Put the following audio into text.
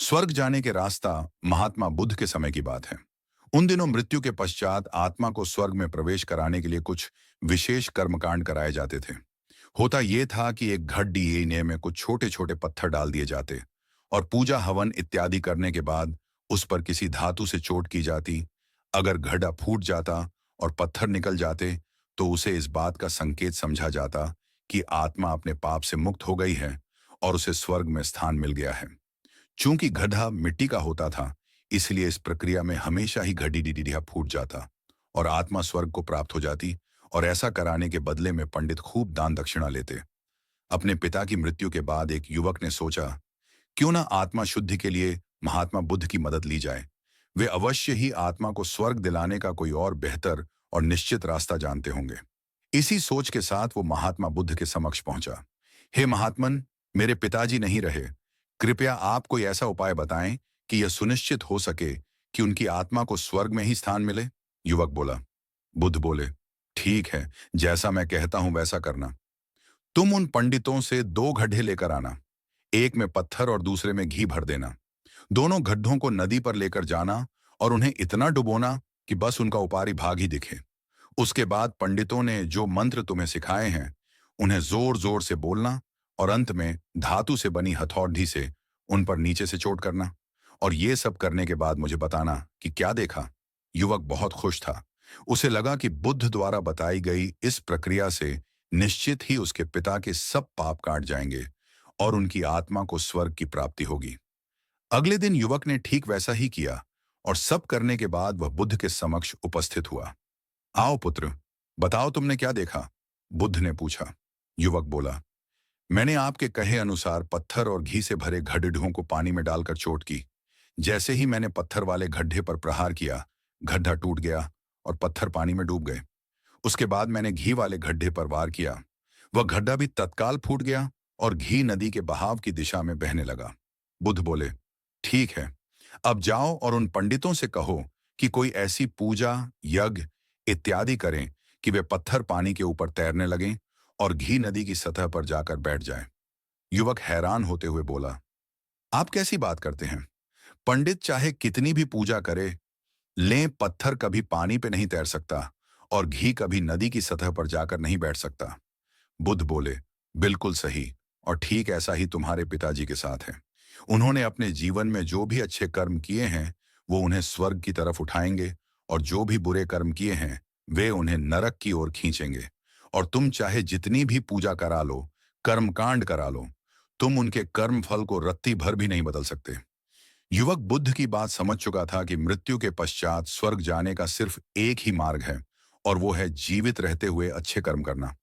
स्वर्ग जाने के रास्ता महात्मा बुद्ध के समय की बात है। उन दिनों मृत्यु के पश्चात आत्मा को स्वर्ग में प्रवेश कराने के लिए कुछ विशेष कर्मकांड कराए जाते थे। होता यह था कि एक घड़े में कुछ छोटे छोटे पत्थर डाल दिए जाते और पूजा हवन इत्यादि करने के बाद उस पर किसी धातु से चोट की जाती। अगर घड़ा फूट जाता और पत्थर निकल जाते तो उसे इस बात का संकेत समझा जाता कि आत्मा अपने पाप से मुक्त हो गई है और उसे स्वर्ग में स्थान मिल गया है। चूंकि गड्ढा मिट्टी का होता था, इसलिए इस प्रक्रिया में हमेशा ही घड़ी फूट जाता और आत्मा स्वर्ग को प्राप्त हो जाती। और ऐसा कराने के बदले में पंडित खूब दान दक्षिणा लेते। अपने पिता की मृत्यु के बाद एक युवक ने सोचा, क्यों ना आत्मा शुद्धि के लिए महात्मा बुद्ध की मदद ली जाए। वे अवश्य ही आत्मा को स्वर्ग दिलाने का कोई और बेहतर और निश्चित रास्ता जानते होंगे। इसी सोच के साथ वो महात्मा बुद्ध के समक्ष पहुंचा। हे महात्मन, मेरे पिताजी नहीं रहे। कृपया आप कोई ऐसा उपाय बताएं कि यह सुनिश्चित हो सके कि उनकी आत्मा को स्वर्ग में ही स्थान मिले। युवक बोला। बुद्ध बोले, ठीक है, जैसा मैं कहता हूं वैसा करना। तुम उन पंडितों से दो गड्ढे लेकर आना। एक में पत्थर और दूसरे में घी भर देना। दोनों गड्ढों को नदी पर लेकर जाना और उन्हें इतना डुबोना कि बस उनका ऊपरी भाग ही दिखे। उसके बाद पंडितों ने जो मंत्र तुम्हें सिखाए हैं उन्हें जोर जोर से बोलना और अंत में धातु से बनी हथौड़ी से उन पर नीचे से चोट करना। और ये सब करने के बाद मुझे बताना कि क्या देखा। युवक बहुत खुश था। उसे लगा कि बुद्ध द्वारा बताई गई इस प्रक्रिया से निश्चित ही उसके पिता के सब पाप काट जाएंगे और उनकी आत्मा को स्वर्ग की प्राप्ति होगी। अगले दिन युवक ने ठीक वैसा ही किया और सब करने के बाद वह बुद्ध के समक्ष उपस्थित हुआ। आओ पुत्र, बताओ तुमने क्या देखा? बुद्ध ने पूछा। युवक बोला, मैंने आपके कहे अनुसार पत्थर और घी से भरे गड्ढों को पानी में डालकर चोट की। जैसे ही मैंने पत्थर वाले गड्ढे पर प्रहार किया, गड्ढा टूट गया और पत्थर पानी में डूब गए। उसके बाद मैंने घी वाले गड्ढे पर वार किया। वह गड्ढा भी तत्काल फूट गया और घी नदी के बहाव की दिशा में बहने लगा। बुद्ध बोले, ठीक है, अब जाओ और उन पंडितों से कहो कि कोई ऐसी पूजा, यज्ञ इत्यादि करें कि वे पत्थर पानी के ऊपर तैरने लगें और घी नदी की सतह पर जाकर बैठ जाए। युवक हैरान होते हुए बोला, आप कैसी बात करते हैं? पंडित चाहे कितनी भी पूजा करे, लें पत्थर कभी पानी पे नहीं तैर सकता और घी कभी नदी की सतह पर जाकर नहीं बैठ सकता। बुद्ध बोले, बिल्कुल सही, और ठीक ऐसा ही तुम्हारे पिताजी के साथ है। उन्होंने अपने जीवन में जो भी अच्छे कर्म किए हैं वो उन्हें स्वर्ग की तरफ उठाएंगे और जो भी बुरे कर्म किए हैं वे उन्हें नरक की ओर खींचेंगे। और तुम चाहे जितनी भी पूजा करा लो, कर्मकांड करा लो, तुम उनके कर्म फल को रत्ती भर भी नहीं बदल सकते। युवक बुद्ध की बात समझ चुका था कि मृत्यु के पश्चात स्वर्ग जाने का सिर्फ एक ही मार्ग है और वो है जीवित रहते हुए अच्छे कर्म करना।